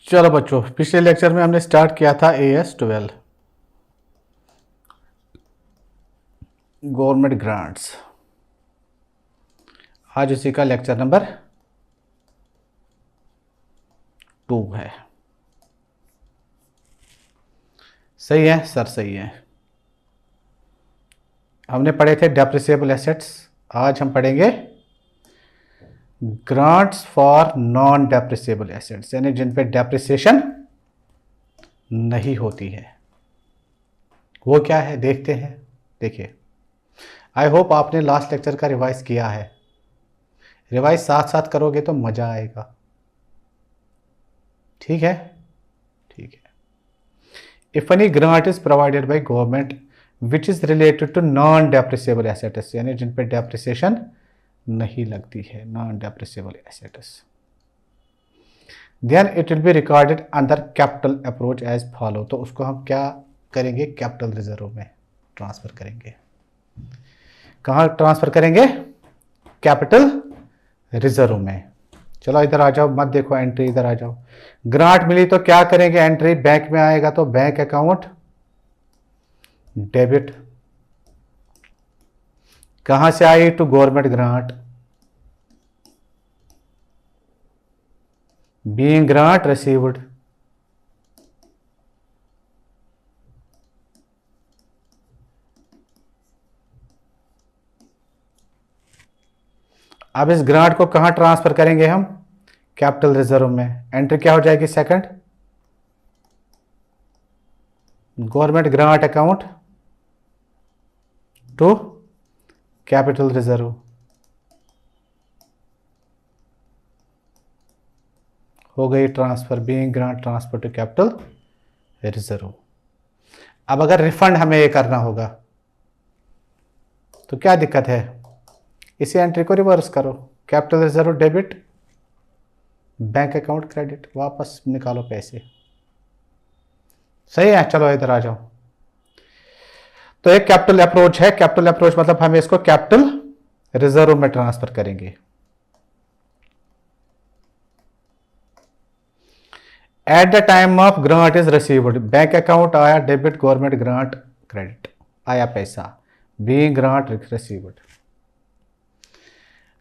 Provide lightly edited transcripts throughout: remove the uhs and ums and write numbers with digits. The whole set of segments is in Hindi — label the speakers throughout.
Speaker 1: चलो बच्चों, पिछले लेक्चर में हमने स्टार्ट किया था AS12 गवर्नमेंट ग्रांट्स। आज उसी का लेक्चर नंबर 2 है। सही है सर, सही है। हमने पढ़े थे डेप्रिसिएबल एसेट्स, आज हम पढ़ेंगे grants for non depreciable assets, यानी जिन पे डेप्रिसिएशन नहीं होती है। वो क्या है देखते हैं। देखिए, आई होप आपने लास्ट लेक्चर का रिवाइज किया है। रिवाइज साथ साथ करोगे तो मजा आएगा। ठीक है, ठीक है। If any grant is provided by government which is related to non depreciable assets, यानी जिन पे डेप्रिसिएशन नहीं लगती है, non depreciable assets, then it will be recorded under capital approach as follow. तो उसको हम क्या करेंगे, कैपिटल रिजर्व में ट्रांसफर करेंगे। कहाँ ट्रांसफर करेंगे? कैपिटल रिजर्व में। चलो इधर आ जाओ, मत देखो एंट्री, इधर आ जाओ। ग्रांट मिली तो क्या करेंगे? एंट्री बैंक में आएगा तो बैंक अकाउंट डेबिट। कहां से आई? To government grant, being grant received. अब इस ग्रांट को कहां ट्रांसफर करेंगे हम? कैपिटल रिजर्व में। एंट्री क्या हो जाएगी? Second, government grant account to capital reserve. हो गई transfer, being grant transfer to capital reserve. अब अगर रिफंड हमें ये करना होगा तो क्या दिक्कत है? इसी एंट्री को रिवर्स करो, capital reserve debit, bank account credit, वापस निकालो पैसे। सही है। चलो इधर आ जाओ। तो एक कैपिटल अप्रोच है। कैपिटल अप्रोच मतलब हम इसको कैपिटल रिजर्व में ट्रांसफर करेंगे। At the time of grant is received, bank account आया डेबिट, गवर्नमेंट ग्रांट क्रेडिट, आया पैसा, being grant received.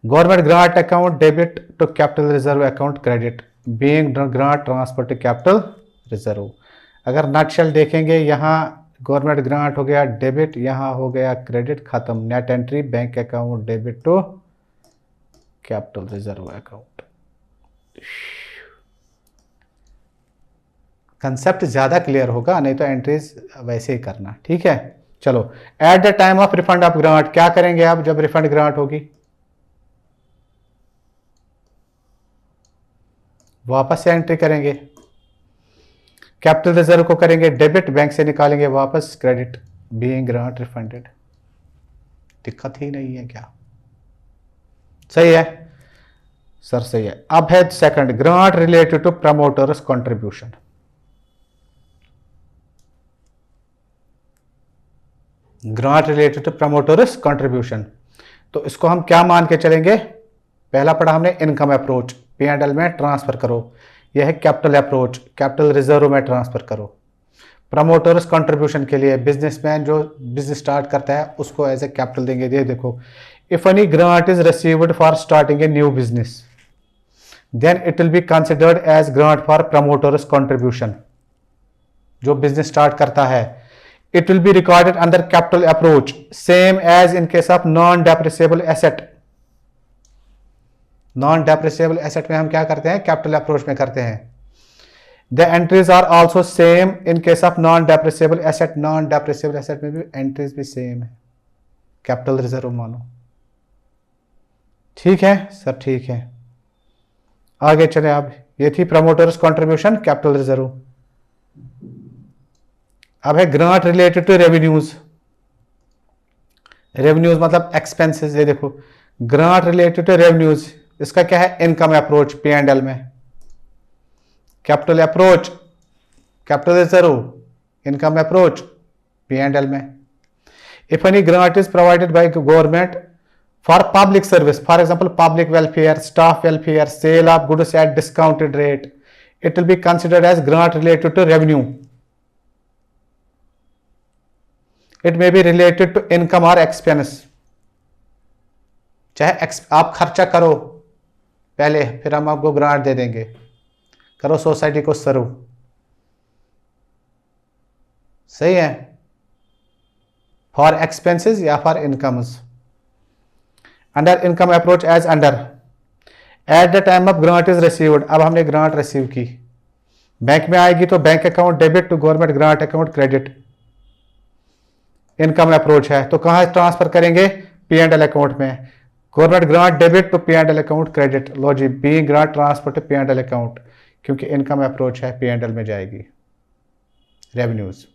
Speaker 1: Government grant account debit to capital reserve account credit, being grant transfer to capital reserve. अगर नटशेल देखेंगे, यहां गवर्नमेंट ग्रांट हो गया डेबिट, यहां हो गया क्रेडिट, खत्म। Net entry bank account debit to capital reserve account. Concept ज्यादा क्लियर होगा, नहीं तो एंट्रीज वैसे ही करना। ठीक है। चलो, eight the time of refund of grant क्या करेंगे? अब जब रिफंड ग्रांट होगी, वापस से एंट्री करेंगे, कैपिटल रिजर्व को करेंगे डेबिट, बैंक से निकालेंगे वापस क्रेडिट, बीइंग ग्रांट रिफंडेड। दिक्कत ही नहीं है क्या? सही है सर, सही है। अब है second, grant related to promoters contribution. Grant related to promoters contribution, तो इसको हम क्या मान के चलेंगे? पहला पढ़ा हमने इनकम अप्रोच, P&L में ट्रांसफर करो। यह है कैपिटल अप्रोच, कैपिटल रिजर्व में ट्रांसफर करो। प्रमोटर्स कंट्रीब्यूशन के लिए बिजनेसमैन जो बिजनेस स्टार्ट करता है उसको एज ए कैपिटल देंगे। ये देखो, if any grant is received for starting a new business then it will be considered as grant for promoters contribution. जो बिजनेस स्टार्ट करता है, it will be recorded under capital approach, same as in case of non depreciable asset। non depreciable asset में हम क्या करते हैं? कैपिटल अप्रोच में करते हैं। the entries are also same in case of non depreciable asset। non depreciable asset में भी एंट्रीज भी सेम है, कैपिटल रिजर्व मानो। ठीक है सर, ठीक है। आगे चले। अब ये थी प्रमोटर्स कंट्रीब्यूशन, कैपिटल रिजर्व। अब है grant related to revenues. Revenues मतलब एक्सपेंसेस। ये देखो, ग्रांट रिलेटेड टू रेवेन्यूज, इसका क्या है? इनकम अप्रोच, P&L में। Capital approach, capital reserve, income approach, P&L में। If any grant is provided by government for public service, for example public welfare, staff welfare, sale of goods at discounted rate, it will be considered as grant related to revenue. It may be related to income or expense. चाहे आप खर्चा करो पहले, फिर हम आपको ग्रांट दे देंगे, करो सोसाइटी को सर्व। सही है, फॉर एक्सपेंसेस या for incomes. Under income approach as under at the time of grant is received. अब हमने ग्रांट रिसीव की, बैंक में आएगी तो bank account debit to government grant account credit. Income approach है तो कहां ट्रांसफर करेंगे? पी एंड एल अकाउंट में। Government grant debit to P and L account credit. लो जी, be grant transfer to P and L account, क्योंकि इनकम अप्रोच है, पी एंड एल में जाएगी रेवेन्यूज।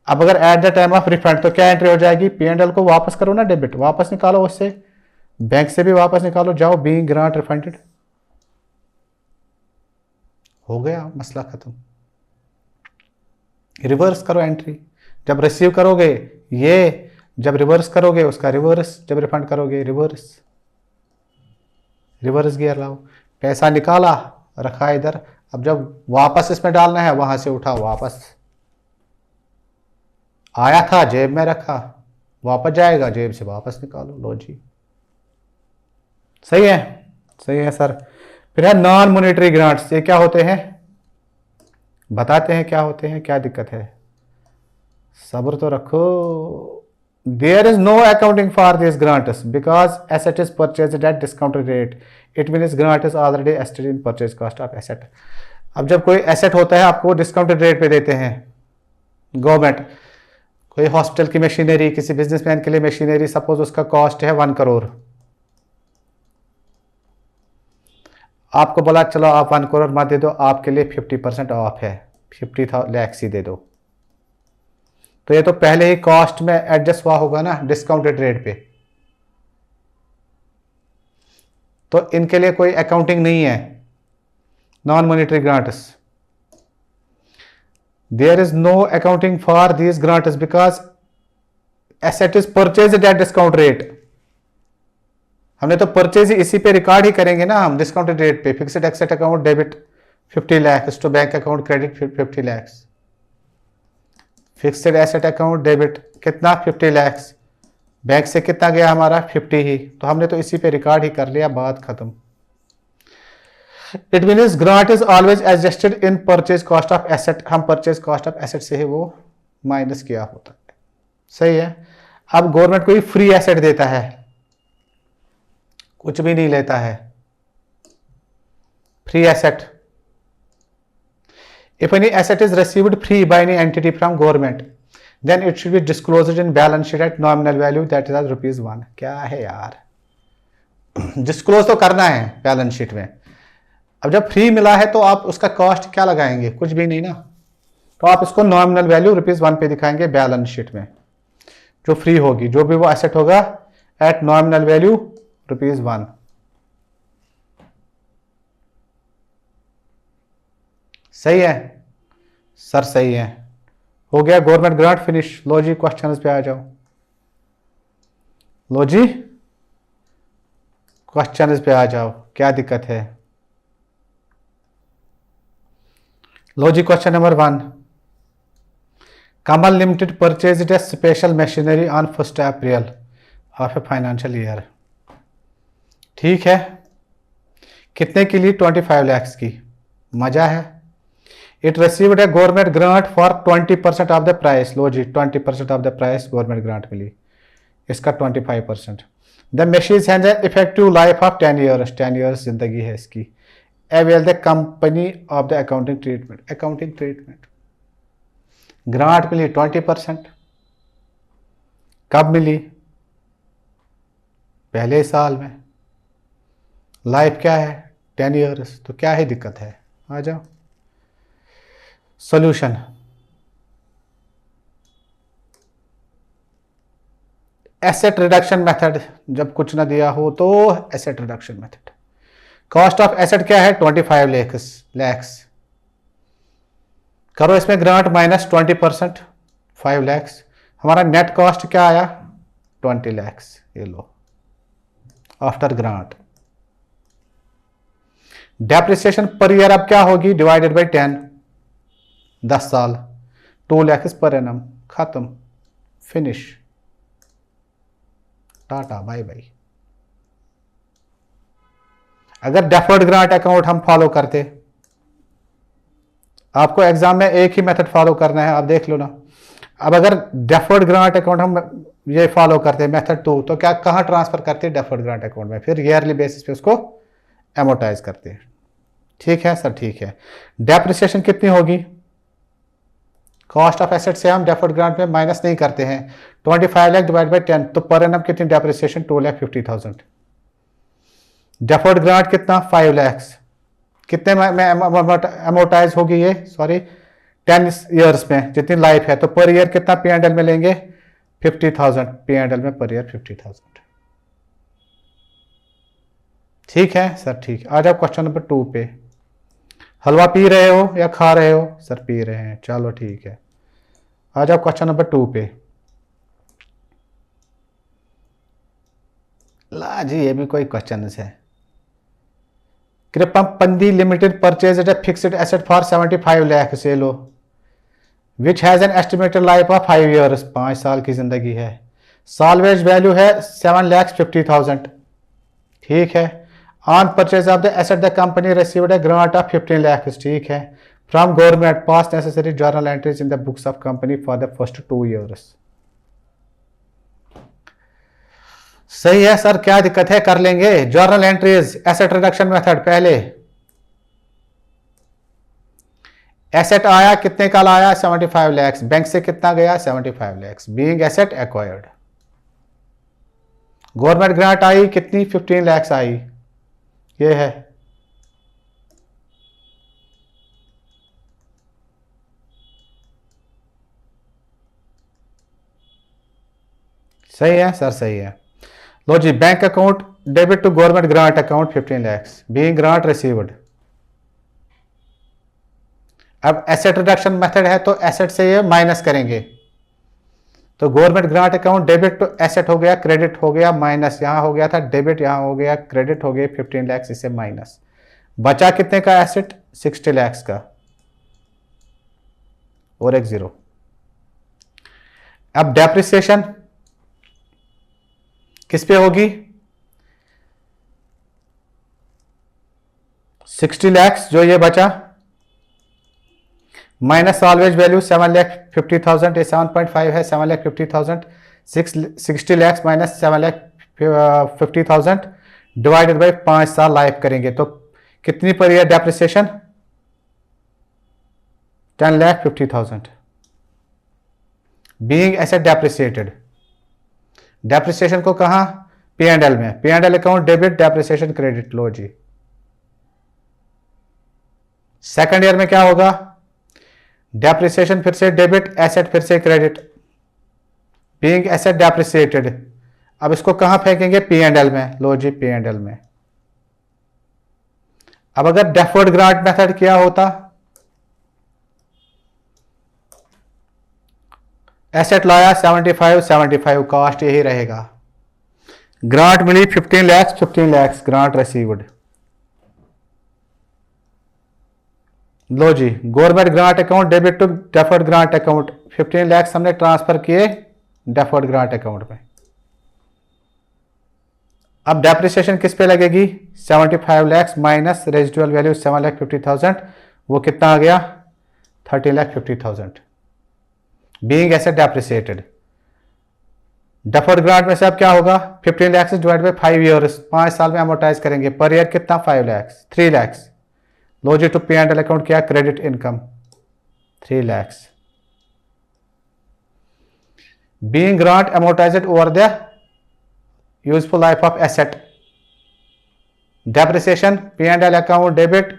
Speaker 1: अब अगर eight the time of refund तो क्या एंट्री हो जाएगी? पी एंड एल को वापस करो ना, डेबिट वापस निकालो उससे, बैंक से भी वापस निकालो, जाओ बीइंग ग्रांट रिफंडेड, हो गया मसला खत्म। रिवर्स करो एंट्री, जब रिसीव करोगे ये, जब रिवर्स करोगे उसका रिवर्स, जब रिफंड करोगे रिवर्स, रिवर्स गियर लाओ। पैसा निकाला रखा इधर, अब जब वापस इसमें डालना है वहां से उठा वापस, आया था जेब में रखा, वापस जाएगा जेब से वापस निकालो। लो जी, सही है, सही है सर। फिर है नॉन मॉनेटरी ग्रांट्स। ये क्या होते हैं बताते हैं, क्या होते हैं, क्या दिक्कत है, सब्र तो रखो। There is no accounting for this grants because asset is purchased at discounted rate, it means grant is already adjusted in purchase cost of asset. अब जब कोई एसेट होता है आपको डिस्काउंटेड रेट पे देते हैं गवर्नमेंट, कोई हॉस्पिटल की मशीनरी, किसी बिजनेसमैन के लिए मशीनरी, सपोज उसका कॉस्ट है 1 करोड़, आपको बोला चलो आप 1 करोड़ मत दे दो, आपके लिए 50% ऑफ है, 50 लाख ही दे दो, तो ये तो पहले ही कॉस्ट में एडजस्ट हुआ होगा ना डिस्काउंटेड रेट पे, तो इनके लिए कोई अकाउंटिंग नहीं है। Non monetary grants, there is no accounting for these grants because asset is purchased at discount rate. हमने तो परचेज इसी पे रिकॉर्ड ही करेंगे ना हम, डिस्काउंटेड रेट पे। Fixed asset account debit 50 lakh to bank account credit 50 lakh. Fixed asset account debit कितना? 50 लाख। बैंक से कितना गया हमारा? 50 ही, तो हमने तो इसी पे रिकॉर्ड ही कर लिया, बात खत्म। It means grant is always adjusted in purchase cost of asset. हम परचेज कॉस्ट ऑफ एसेट से ही वो माइनस किया होता है। सही है। अब गवर्नमेंट कोई फ्री एसेट देता है, कुछ भी नहीं लेता है, free asset. If any asset is received free by any entity from government, then it should be disclosed in balance sheet at nominal value, that is as ₹1। क्या है यार, डिस्क्लोज तो करना है बैलेंस शीट में। अब जब फ्री मिला है तो आप उसका कॉस्ट क्या लगाएंगे? कुछ भी नहीं ना, तो आप इसको नॉमिनल वैल्यू ₹1 पे दिखाएंगे बैलेंस शीट में। जो फ्री होगी, जो भी वो एसेट होगा एट नॉमिनल वैल्यू ₹1। सही है सर, सही है, हो गया गवर्नमेंट ग्रांट फिनिश। लो जी, क्वेश्चन पे आ जाओ। लो जी, क्वेश्चन पे आ जाओ, क्या दिक्कत है? लो जी, question number 1, Kamal limited purchased a special machinery on 1 April of a financial year. ठीक है, कितने के लिए? 25 लाख की। मजा है। It received a government grant for 20% of the price. लो जी, 20% of the price government grant मिली, इसका 25%। The machine has a effective life of 10 years. 10 years जिंदगी है इसकी। अवेल the company of the accounting treatment. Accounting treatment, grant मिली 20%। कब मिली? पहले साल में। लाइफ क्या है? 10 ईयर्स। तो क्या है दिक्कत है? आ जाओ। Solution, asset reduction method. जब कुछ ना दिया हो तो asset reduction method. Cost of asset क्या है? 25 लाख। करो इसमें ग्रांट माइनस 20%, 5 लाख। हमारा नेट कॉस्ट क्या आया? 20 लाख। ये लो, after grant. Depreciation per year अब क्या होगी, डिवाइडेड बाई 10, 10 साल, 2 लाख पर एनम, खत्म, फिनिश, टाटा बाय बाय। अगर डेफर्ड ग्रांट अकाउंट हम फॉलो करते, आपको एग्जाम में एक ही मेथड फॉलो करना है, आप देख लो ना। अब अगर डेफर्ड ग्रांट अकाउंट हम ये फॉलो करते मेथड 2, तो क्या कहां ट्रांसफर करते हैं, डेफर्ड ग्रांट अकाउंट में, फिर ईयरली बेसिस पे उसको एमोटाइज करते हैं। ठीक है सर, ठीक है। डेप्रिसिएशन कितनी होगी, कॉस्ट ऑफ एसेट से हम डेफर्ड ग्रांट में माइनस नहीं करते हैं, 25 लाख डिवाइड बाई 10, तो पर एनम कितनी डेप्रिसिएशन, 2,50,000। डेफर्ड ग्रांट कितना, 5 लाख, कितने में एमोटाइज होगी ये, सॉरी 10 ईयर्स में जितनी लाइफ है, तो पर ईयर कितना पी एंड एल में लेंगे, 50,000 पी एंड एल में पर ईयर 50,000। ठीक है सर, ठीक। आ जाओ क्वेश्चन नंबर 2 पे। हलवा पी रहे हो या खा रहे हो, सर पी रहे हैं, चलो ठीक है। आ जाओ क्वेश्चन नंबर 2 पे। ला जी, ये भी कोई क्वेश्चन है। कृपमपंदी limited purchase a fixed asset for 75 lakh से लो, which has an estimated life of 5 years, 5 साल की जिंदगी है, सालवेज वैल्यू है 7,50,000। ठीक है। On purchase of the asset the company received A grant of 15 lakh, ठीक है, from government, pass necessary journal entries in the books of company for the first 2 years. सही है सर, क्या दिक्कत है, कर लेंगे। Journal entries, asset reduction method, पहले एसेट आया, कितने का लाया, 75 लाख, बैंक से कितना गया, 75 lakh, being asset acquired. Government grant आई कितनी, 15 लाख आई, ये है। सही है सर, सही है। लो जी, bank account debit to government grant account 15 lakh, being grant received. अब एसेट रिडक्शन मेथड है तो एसेट से ये माइनस करेंगे, तो government grant account debit to asset हो गया, क्रेडिट हो गया, माइनस यहां हो गया था डेबिट, यहां हो गया क्रेडिट, हो गया 15 लाख, इसे माइनस, बचा कितने का एसेट, 60 लाख का, और एक जीरो। अब डेप्रिसिएशन किस पे होगी, 60 लाख जो ये बचा, माइनस सॉल्वेज वैल्यू 7,50,000, ये 7.5 है, 7,50,000, 60 लाख माइनस 7,50,000 डिवाइडेड बाई 5 साल लाइफ करेंगे, तो कितनी per year depreciation, 10,50,000, being asset depreciated. Depreciation को कहां, पी एंड एल में, P and L account debit, depreciation credit, लो जी। सेकंड ईयर में क्या होगा, डेप्रिसिएशन फिर से डेबिट, एसेट फिर से क्रेडिट, बीइंग एसेट डेप्रिसिएटेड। अब इसको कहां फेंकेंगे, पी एंड एल में, लो जी पी एंड एल में। अब अगर डेफर्ड ग्रांट मेथड किया होता, एसेट लाया 75 कॉस्ट यही रहेगा, ग्रांट मिली 15 लाख ग्रांट रिसीव्ड। लो जी, government grant account debit to deferred grant account, 15 lakh हमने ट्रांसफर किए डेफर्ड ग्रांट अकाउंट में। अब डेप्रिसिएशन किस पे लगेगी, 75 लाख माइनस रेजिडुअल वैल्यू 7,50,000, वो कितना आ गया, 30,50,000, being asset depreciated. Deferred grant में से अब क्या होगा, 15 लाख डिवाइड बाई 5 ईयर्स, 5 साल में अमोटाइज करेंगे, पर ईयर कितना, 5 लाख, 3 लाख। लो जी, to P and L account क्या, credit income 3 lakh, being grant amortised over the useful life of asset. Depreciation P and L account debit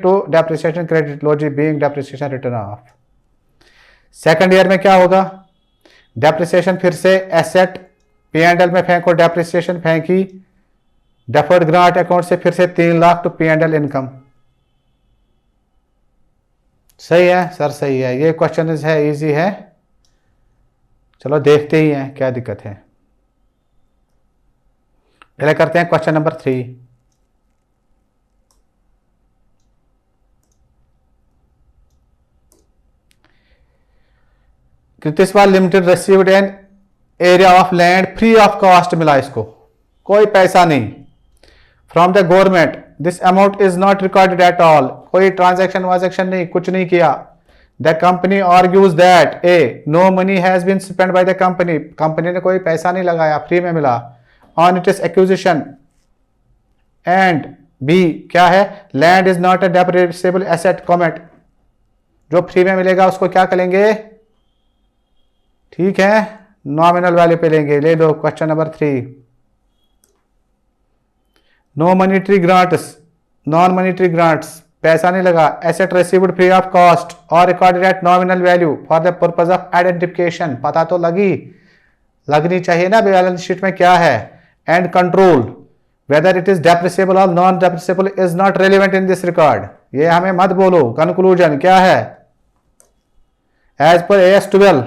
Speaker 1: to depreciation credit, लो जी being depreciation written off. Second year में क्या होगा, डेप्रिसिएशन फिर से एसेट पी एंड एल में फेंको, डेप्रिसिएशन फेंकी, डेफर्ड ग्रांट अकाउंट से फिर से 3 lakh to P and L income. सही है सर, सही है, ये क्वेश्चन है, इजी है, चलो देखते ही हैं क्या दिक्कत है। पहले करते हैं क्वेश्चन नंबर 3। कृतिस्वाल limited received an area of land free of cost, मिला इसको, कोई पैसा नहीं, from the government, this amount is not recorded at all, कोई ट्रांजैक्शन वाजेक्शन नहीं, कुछ नहीं किया। The company argues that a no money has been spend by the company, company ने कोई पैसा नहीं लगाया, फ्री में मिला, on it is acquisition, and B क्या है, land is not a depreciable asset, comment, जो फ्री में मिलेगा उसको क्या करेंगे, ठीक है, नॉमिनल वैल्यू पे लेंगे। ले दो question number 3, no monetary grants, non monetary grants, पैसा नहीं लगा, asset received free of cost और recorded at nominal value for the purpose of identification, पता तो लगनी चाहिए ना बैलेंस शीट में क्या है, and control whether it is depreciable और non depreciable is not relevant in this record, ये हमें मत बोलो। कंक्लूजन क्या है, as per AS 12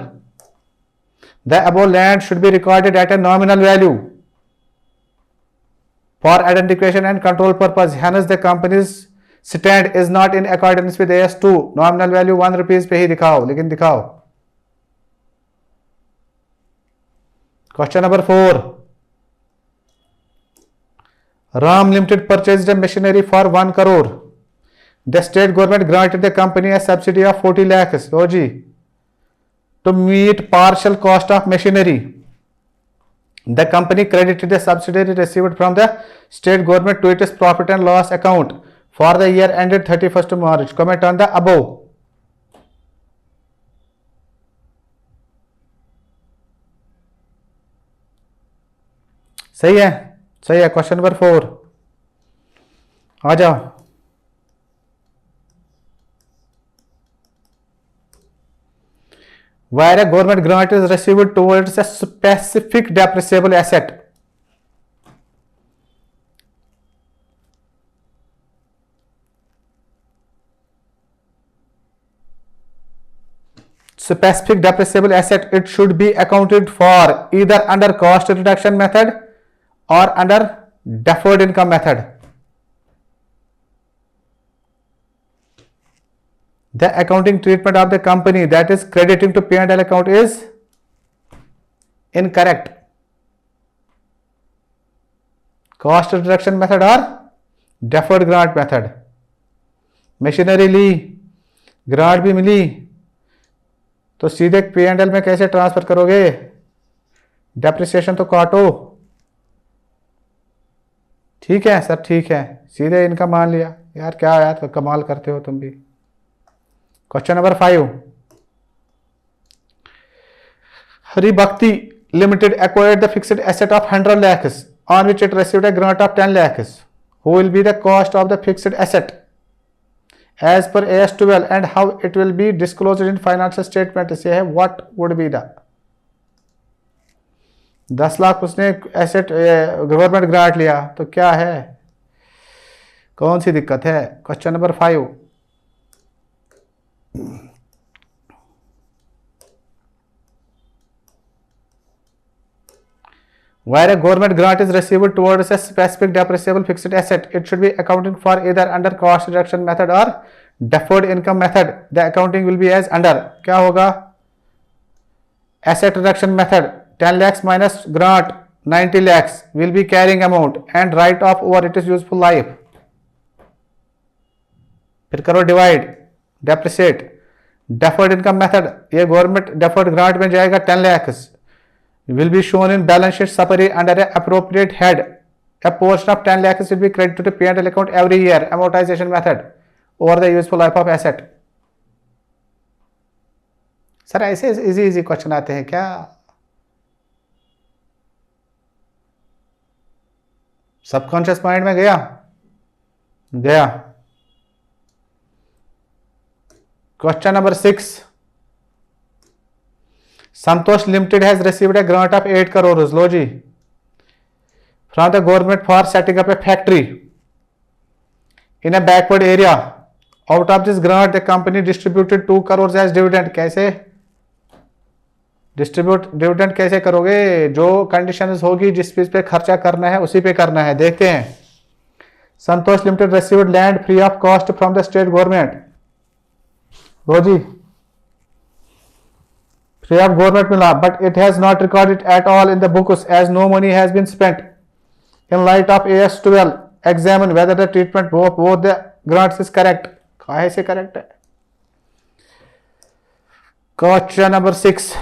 Speaker 1: the above land should be recorded at a nominal value for identification and control purpose, hence the company's stand is not in accordance with AS 2, nominal value 1 rupees पे ही दिखाओ, लेकिन दिखाओ। Question number 4, Ram Limited purchased a machinery for 1 crore, the state government granted the company a subsidy of 40 lakhs, लो जी, to meet partial cost of machinery, the company credited the subsidy received from the state government to its profit and loss account for the year ended 31st March. Comment on the above. सही है, सही है। क्वेश्चन नंबर 4 आ जाओ। Where a government grant is received towards a specific depreciable asset, specific depreciable asset, it should be accounted for either under cost reduction method or under deferred income method. The accounting treatment of the company that is crediting to P&L account is incorrect. Cost reduction method or deferred grant method. Machinery ली, ग्रांट भी मिली, तो सीधे P&L में कैसे ट्रांसफर करोगे, डेप्रिसिएशन तो काटो, ठीक है सर, ठीक है, सीधे इनका मान लिया। यार क्या यार कमाल करते हो तुम भी। Question number 5, Haribhakti limited acquired the fixed asset of 100 lakhs on which it received a grant of 10 lakhs. Who will be the cost of the fixed asset as per AS 12 and how it will be disclosed in financial statement? से है what would be the 10 lakh उसने एसेट गवर्नमेंट ग्रांट लिया, तो क्या है, कौन सी दिक्कत है। Question number 5, where a government grant is received towards a specific depreciable fixed asset, it should be accounted for either under cost reduction method or deferred income method. The accounting will be as under, क्या होगा, asset reduction method, 10 lakhs minus grant 90 lakhs will be carrying amount and write off over its useful life, फिर करो divide, depreciate, deferred income method, ये गवर्नमेंट डेफर्ड ग्रांट में जाएगा 10 lakhs, will be shown in balance sheet summary under an appropriate head. A portion of 10 lakhs will be credited to P&L account every year, amortization method over the useful life of asset. Sir ऐसे इजी इजी क्वेश्चन आते हैं क्या, सबकॉन्शियस माइंड में गया। Question number 6, Santosh Limited has received a grant of 8 crores, लो जी, from the government for setting up a factory in a backward area. Out of this grant, the company distributed 2 crores as dividend. कैसे डिविडेंड कैसे करोगे, जो कंडीशंस होगी जिस चीज पे खर्चा करना है उसी पे करना है। देखते हैं, Santosh limited received land free of cost from the state government, लो जी, फ्री ऑफ गवर्नमेंट मिला, but it has not recorded at all in the books as no money has been spent. In light of AS12 examine whether the treatment both the grants is correct. काहे से करेक्ट है? Question number 6.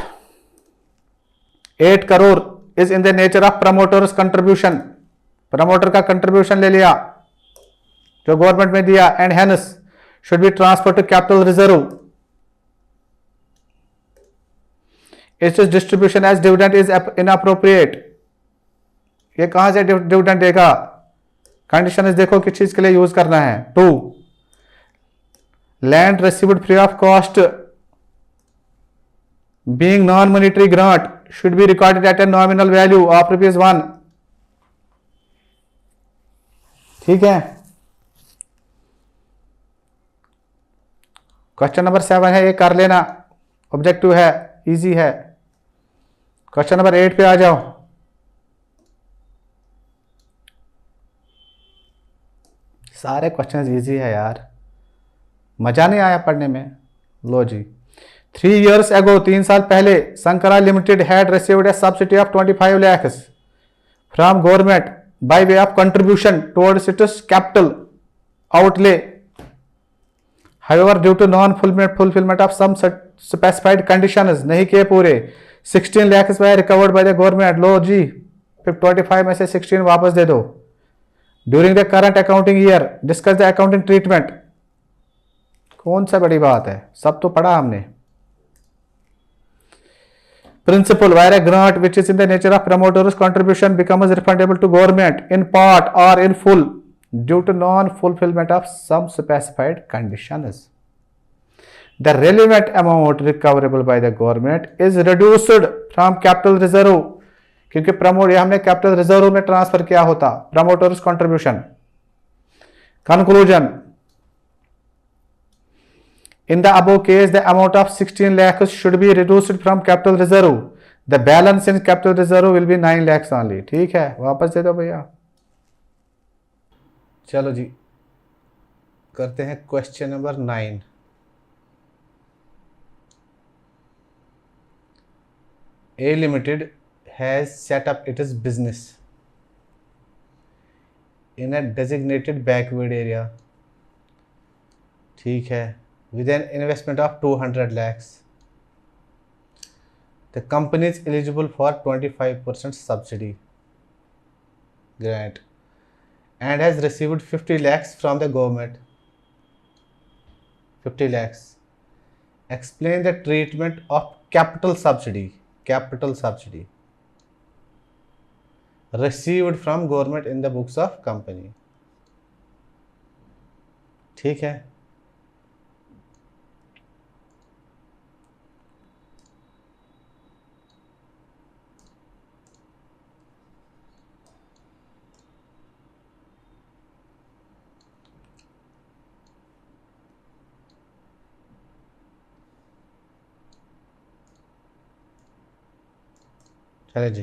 Speaker 1: 8 crore is in the nature of promoters contribution. Promoter का कंट्रीब्यूशन ले लिया जो गवर्नमेंट में दिया, and hence should be transferred to capital reserve. Its distribution as dividend is inappropriate. ये कहां से डिविडेंड देगा? कंडीशन देखो किस चीज के लिए यूज करना है. 2. Land received free of cost being non-monetary grant should be recorded at a nominal value of ₹1. ठीक है. क्वेश्चन नंबर 7 है, ये कर लेना, ऑब्जेक्टिव है, इजी है. क्वेश्चन नंबर 8 पे आ जाओ. सारे क्वेश्चन इजी है यार, मजा नहीं आया पढ़ने में. लो जी. 3 years ago, 3 साल पहले, Sankara Limited had received a subsidy of 25 lakhs from government by way of contribution towards its capital outlay. However, due to non-fulfillment of some specified conditions, नहीं किए पूरे, 16 lakhs were recovered by the government. लो जी, 25 में से 16 वापस दे दो. During the current accounting year, discuss the accounting treatment. कौन सा बड़ी बात है, सब तो पढ़ा हमने. Principle, where a grant which is in the nature of promoter's contribution becomes refundable to government in part or in full due to non-fulfillment of some specified conditions. The relevant amount recoverable by the government is reduced from capital reserve. क्योंकि प्रमोट ये हमने कैपिटल रिजर्व में ट्रांसफर किया होता, promoters contribution. Conclusion. In the above case, the amount of 16 lakhs should be reduced from capital reserve. The balance in capital reserve will be 9 lakhs only. ठीक है, वापस दे दो भैया. चलो जी, करते हैं question number 9. A Limited has set up its business in a designated backward area. ठीक है, with an investment of 200 lakhs. The company is eligible for 25% subsidy grant and has received 50 lakhs from the government. 50 lakhs. Explain the treatment of capital subsidy received from government in the books of company. ठीक है. चले जी,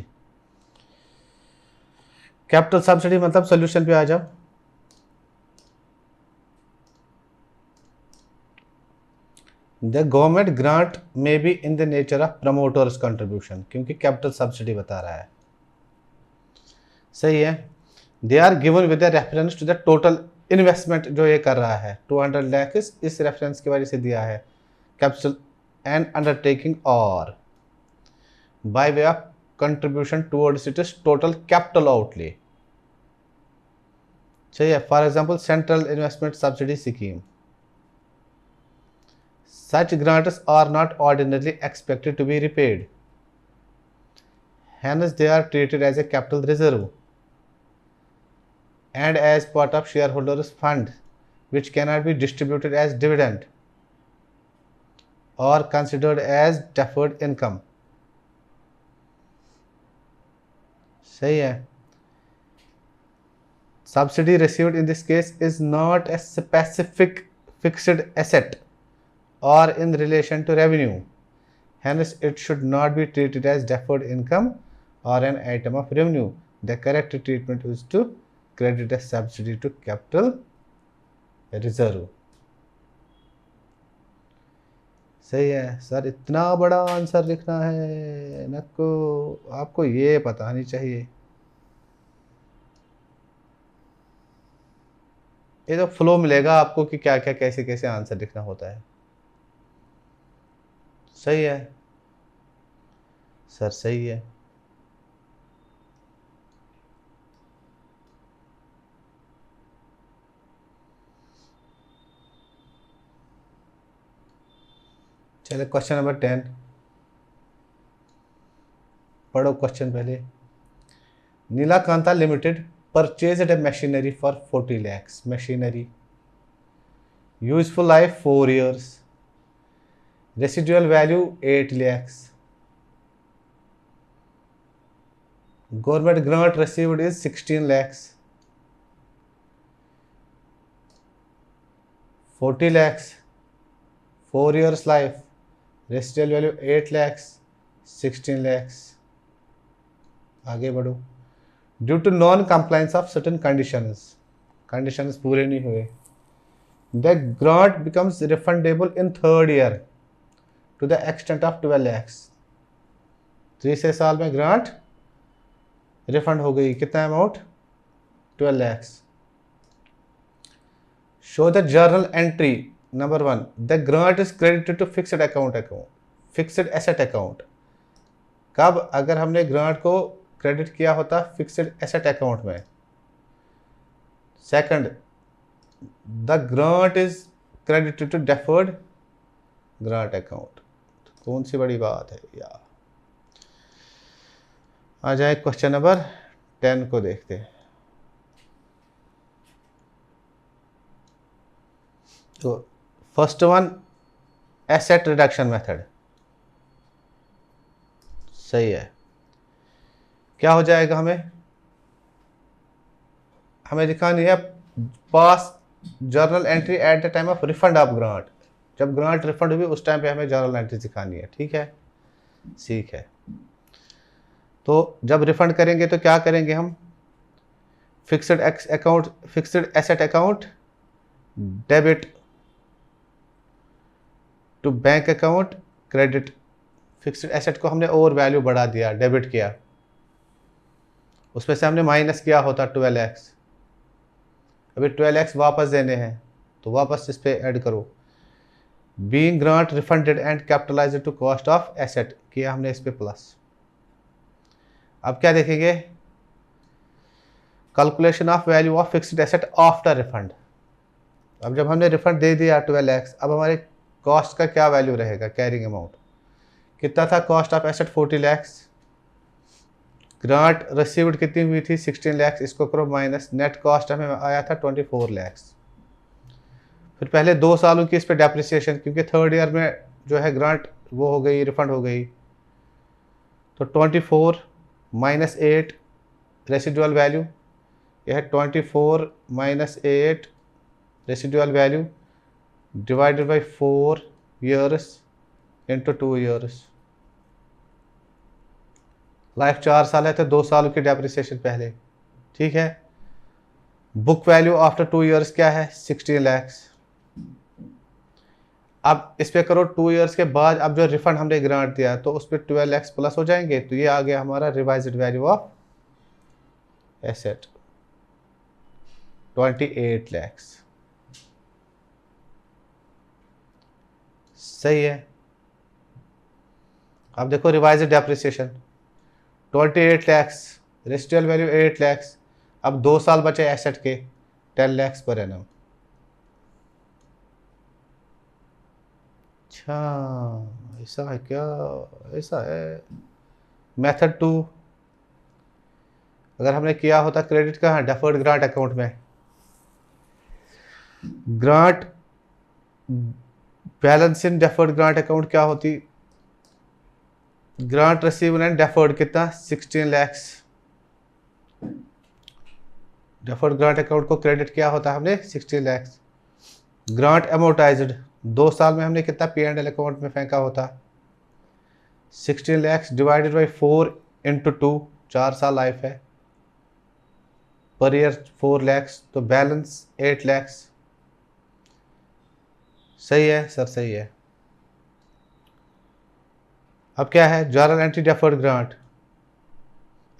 Speaker 1: कैपिटल सब्सिडी मतलब सॉल्यूशन पे आ जाओ. The government grant may be in the nature of promoters contribution, क्योंकि कैपिटल सब्सिडी बता रहा है. सही है. They are given with reference to the total investment जो ये कर रहा है, 200 लाख इस रेफरेंस की वजह से दिया है. कैपिटल एंड अंडरटेकिंग और by way of contribution towards its total capital outlay. चाहिए. For example central investment subsidy scheme. Such grants are not ordinarily expected to be repaid. Hence, they are treated as a capital reserve and as part of shareholders' fund, which cannot be distributed as dividend or considered as deferred income. सही है. Subsidy received in this case is not a specific fixed asset or in relation to revenue. Hence, it should not be treated as deferred income or an item of revenue. The correct treatment is to credit a subsidy to capital reserve. सही है सर, इतना बड़ा आंसर लिखना है नको, आपको ये पता नहीं चाहिए। ये तो फ्लो मिलेगा आपको कि क्या क्या कैसे कैसे आंसर लिखना होता है। सही है सर, सही है। चलिए क्वेश्चन नंबर 10 पढ़ो क्वेश्चन पहले। Neelakanta limited purchased a machinery for 40 lakhs. Machinery useful life 4 years, residual value 8 lakhs, government grant received is 16 lakhs, 40 lakhs, 4 years life, residual value 8 lakhs, 16 lakhs। आगे बढ़ो। Due to non compliance of certain conditions पूरे नहीं हुए, the grant becomes refundable in third year to the extent of 12 lakhs। तीसरे साल में ग्रांट रिफंड हो गई, कितना amount? 12 lakhs। Show the journal entry number 1, the grant is credited to fixed fixed asset account. कब? अगर हमने ग्रांट को क्रेडिट किया होता फिक्स्ड एसेट अकाउंट में। Second, the grant is credited to deferred grant account. कौन सी बड़ी बात है यार। आ जाए क्वेश्चन नंबर 10 को देखते हैं। तो first one, asset reduction method. सही है। क्या हो जाएगा? हमें दिखानी है पास journal entry eight the time of refund of grant. जब ग्रांट रिफंड हुई उस टाइम पे हमें जर्नल एंट्री दिखानी है। ठीक है, ठीक है। तो जब रिफंड करेंगे तो क्या करेंगे हम? Fixed asset account debit to bank account credit. Fixed asset को हमने ओवर वैल्यू बढ़ा दिया, डेबिट किया, उसमें से हमने माइनस किया होता 12 lakhs। अभी 12 lakhs वापस देने हैं तो वापस इस पे ऐड करो। Being grant refunded and capitalized to cost of asset किया हमने इस पे प्लस। अब क्या देखेंगे? Calculation of value of fixed asset after refund. अब जब हमने रिफंड दे दिया 12 lakhs, अब हमारे कॉस्ट का क्या वैल्यू रहेगा? कैरिंग अमाउंट कितना था? Cost of asset 40 lakhs, grant received कितनी हुई थी? 16 lakhs। इसको करो माइनस, नेट कॉस्ट हमें आया था 24 lakhs। फिर पहले 2 सालों की इस पे डेप्रिसिएशन, क्योंकि थर्ड ईयर में जो है ग्रांट वो हो गई, रिफंड हो गई। तो 24 माइनस 8 रेसिडुअल वैल्यू, यह है 24 minus 8 residual value divided by 4 years into 2 years. Life 4 साल है तो 2 साल की डेप्रिसिएशन पहले। ठीक है। बुक वैल्यू आफ्टर 2 ईयर्स क्या है? 16 lakhs। अब इस पे करो 2 ईयर्स के बाद, अब जो रिफंड हमने ग्रांट दिया तो उस पर 12 lakhs प्लस हो जाएंगे, तो ये आ गया हमारा revised value of asset 28 lakhs। सही है। अब देखो revised depreciation 28 lakhs, residual value 8 lakhs। अब 2 साल बचे एसेट के, 10 lakhs पर एनम। अच्छा, ऐसा है क्या? ऐसा है। मेथड 2, अगर हमने किया होता क्रेडिट का डेफर्ड ग्रांट अकाउंट में, grant balance in deferred grant account क्या होती? ग्रांट रिसीव एंड डेफर्ड कितना? 16 lakhs। डेफर्ड ग्रांट अकाउंट को क्रेडिट किया होता हमने 16 lakhs। ग्रांट अमोर्टाइज्ड 2 साल में हमने कितना P&L अकाउंट में फेंका होता? 16 lakhs डिवाइडेड बाई 4 इंटू 2, 4 साल लाइफ है, पर ईयर 4 lakhs, तो बैलेंस 8 lakhs। सही है सर, सही है। अब क्या है, जर्नल एंट्री डेफर्ड ग्रांट।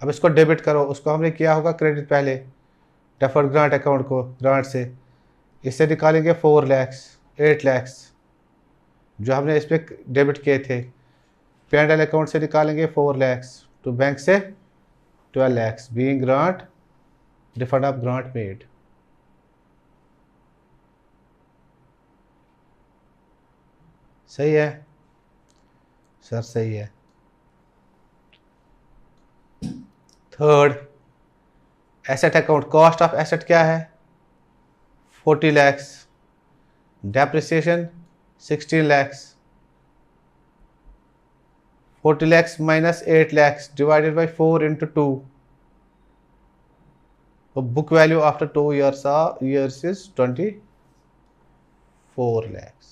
Speaker 1: अब इसको डेबिट करो, उसको हमने किया होगा क्रेडिट पहले डेफर्ड ग्रांट अकाउंट को, ग्रांट से। इससे निकालेंगे 4 लैक्स 8 लैक्स जो हमने इस पर डेबिट किए थे। P&L अकाउंट से निकालेंगे 4 लैक्स, तो बैंक से 12 lakhs, being grant refund of grant made. सही है सर, सही है। Third, asset account, cost of asset क्या है 40 lakhs, depreciation 16 lakhs. 40 lakhs minus 8 lakhs divided by 4 into 2, तो book value after 2 years is 24 lakhs.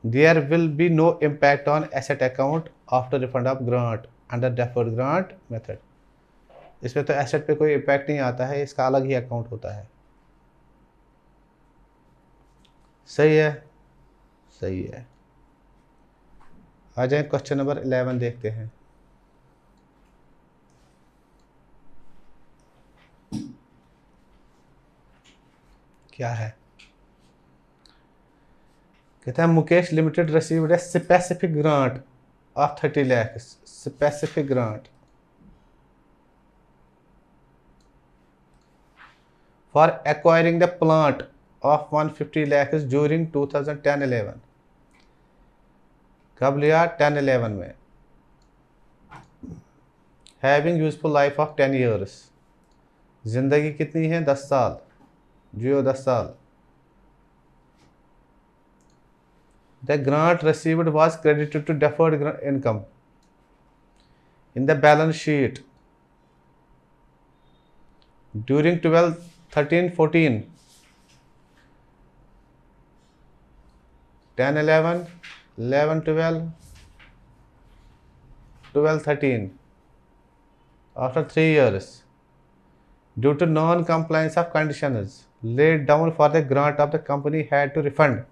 Speaker 1: There will be no impact on asset account after refund of grant under deferred grant method. इसमें तो एसेट पे कोई इम्पैक्ट नहीं आता है, इसका अलग ही अकाउंट होता है। सही है, सही है। आ जाए क्वेश्चन नंबर 11 देखते हैं। क्या है, कहता है Mukesh limited received a specific grant of 30 lakhs, specific grant for acquiring the plant of 150 lakhs during 2010-11। कब लिया, 10-11 में। Having useful life of 10 years, जिंदगी कितनी है 10 साल, जियो 10 साल। The grant received was credited to deferred income in the balance sheet during 12-13-14, 10-11, 11-12, 12-13, after 3 years, due to non-compliance of conditions laid down for the grant of the company had to refund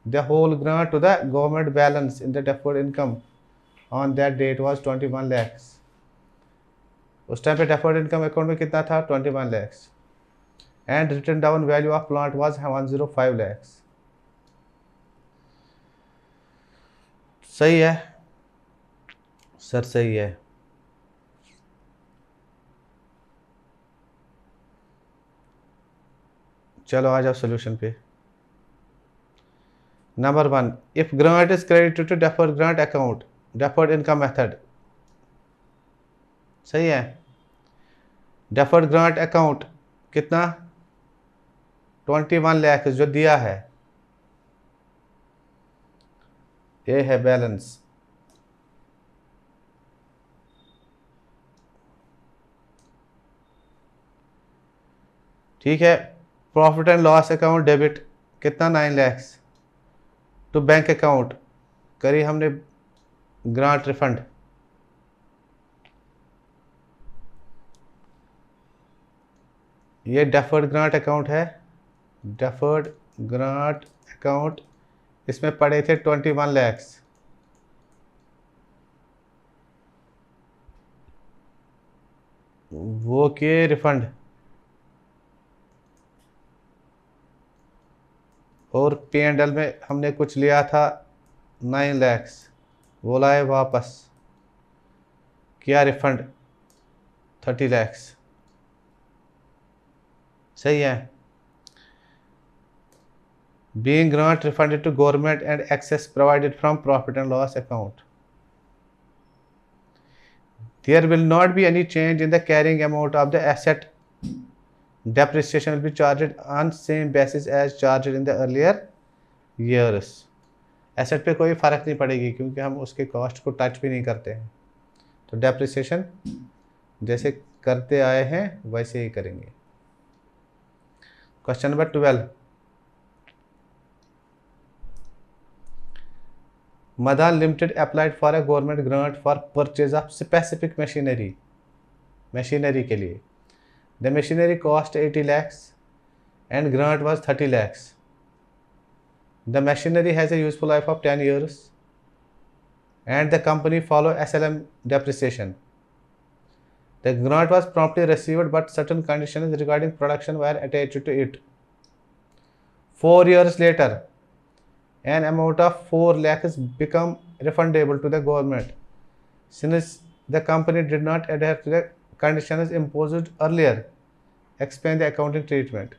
Speaker 1: the whole grant to the government. Balance in the deferred income on that date was 21 lakhs। उस टाइम पे डेफर्ड इनकम अकाउंट में कितना था 21 lakhs, and written down value of plant was 105 lakhs। सही है सर, सही है। चलो आ जाओ सोल्यूशन पे। Number 1, if grant is credited to deferred grant account deferred income method. सही है। डेफर्ड ग्रांट अकाउंट कितना 21 लाख जो दिया है, ये है बैलेंस। ठीक है। Profit and loss account debit कितना 9 लाख टू बैंक अकाउंट, करी हमने ग्रांट रिफंड। ये डेफर्ड ग्रांट अकाउंट है, डेफर्ड ग्रांट अकाउंट, इसमें पड़े थे 21 लाख। वो किए रिफंड, और P&L में हमने कुछ लिया था 9 लाख, वो लाए वापस, किया रिफंड 30 लाख। सही है। Being grant refunded to government and excess provided from profit and loss account, there will not be any change in the carrying amount of the asset. Depreciation will be charged on same basis as charged in the earlier years। Asset पे कोई फ़र्क नहीं पड़ेगी क्योंकि हम उसके कॉस्ट को टच भी नहीं करते हैं, तो डेप्रिसिएशन जैसे करते आए हैं वैसे ही करेंगे। Question number 12, Madan Limited applied for a government grant for purchase of specific machinery, machinery के लिए। The machinery cost 80 lakhs and grant was 30 lakhs। The machinery has a useful life of 10 years and the company follow SLM depreciation. The grant was promptly received, but certain conditions regarding production were attached to it. 4 years later, an amount of 4 lakhs become refundable to the government since the company did not adhere to the conditions imposed earlier. Explain the accounting treatment.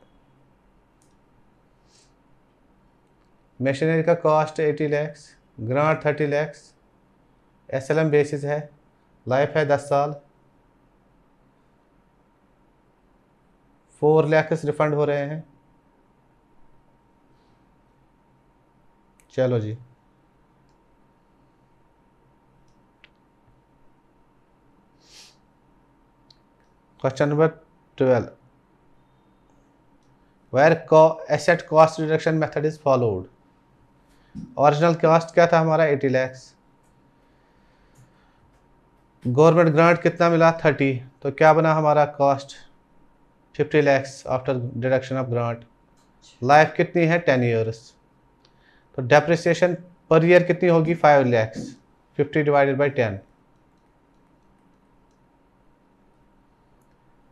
Speaker 1: Machinery का cost 80 lakhs, grant 30 lakhs, SLM basis है, लाइफ है 10 साल, 4 लैक्स रिफंड हो रहे हैं। चलो जी, question number 12, where asset cost reduction method is followed. Original cost क्या था हमारा 80 लैक्स, गवर्नमेंट ग्रांट कितना मिला 30, तो क्या बना हमारा cost 50 lakhs after deduction of grant. Life कितनी है 10 ईयर्स, तो डेप्रिसिएशन पर ईयर कितनी होगी 5 लैक्स, 50 डिवाइडेड बाई 10,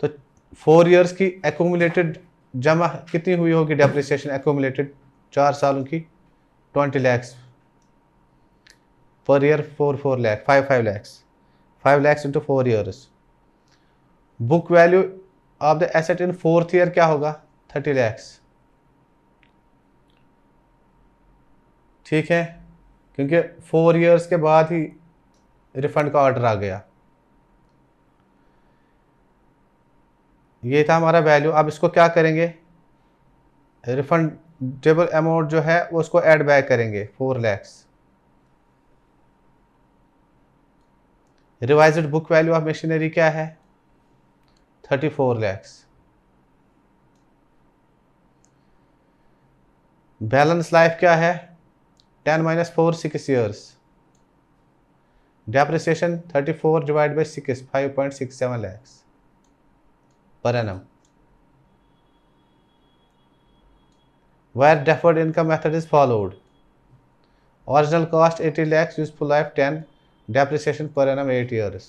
Speaker 1: तो 4 ईयर्स की एक्यूमुलेटेड जमा कितनी हुई होगी डेप्रिसिएशन एक्यूमुलेटेड 4 सालों की 20 lakhs, per year 4 lakh 5 lakhs, 5 lakhs into 4 years. Book value of the asset in 4th year क्या होगा 30 लैक्स, ठीक है, क्योंकि 4 ईयर्स के बाद ही रिफंड का ऑर्डर आ गया। ये था हमारा वैल्यू। अब इसको क्या करेंगे, रिफंडेबल अमाउंट जो है वो उसको ऐड बैक करेंगे 4 lakhs. Revised book value of machinery क्या है 34 लैक्स। बैलेंस लाइफ क्या है 10 - 4 6 years. Depreciation 34 divide by 6 5.67 lakhs per annum. Where deferred income method is followed. Original cost 80 lakhs, useful life 10, depreciation per annum 8 years.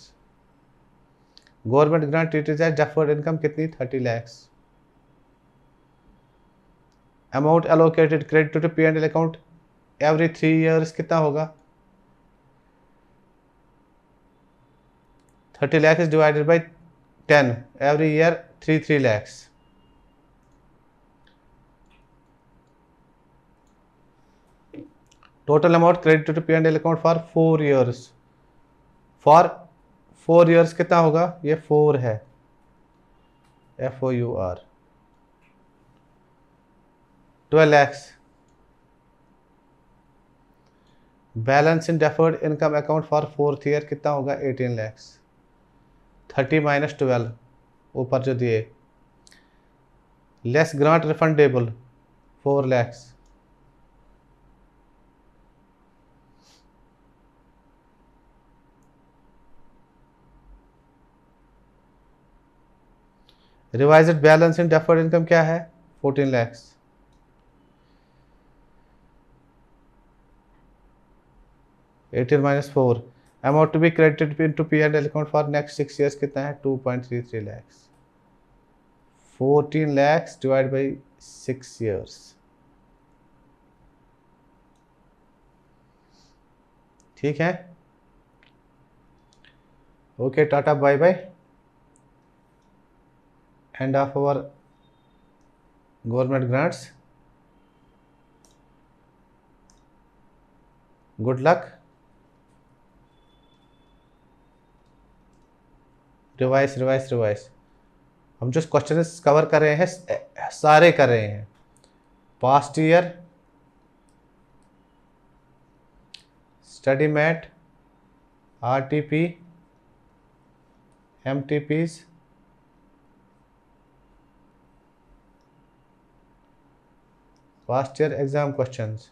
Speaker 1: Government grant treated as deferred income कितनी 30 lakhs. Amount allocated credit to P&L account every 3 years कितना होगा 30 lakhs is divided by 10, every year 3 lakhs. Total amount credited to P&L account for 4 years. For 4 years कितना होगा, ये 4 है, FOUR 12 lakhs. Balance in deferred income account for 4th year कितना होगा 18 lakhs. 30 - 12 ऊपर जो दिए, less grant refundable 4 lakhs. Revised balance in deferred income क्या है 14 lakhs. (18 - 4) amount to be credited into P&L account for next 6 years कितना है 2.33 lakhs. 14 lakhs divide by 6 years, ठीक है। Okay, tata bye bye, and of our government grants, good luck. Revise हम जो क्वेश्चन कवर कर रहे हैं सारे कर रहे हैं, past year, study mat, RTP, MTPs, past year exam questions,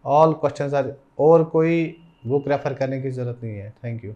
Speaker 1: all questions are, और कोई बुक रेफर करने की जरूरत नहीं है। Thank you.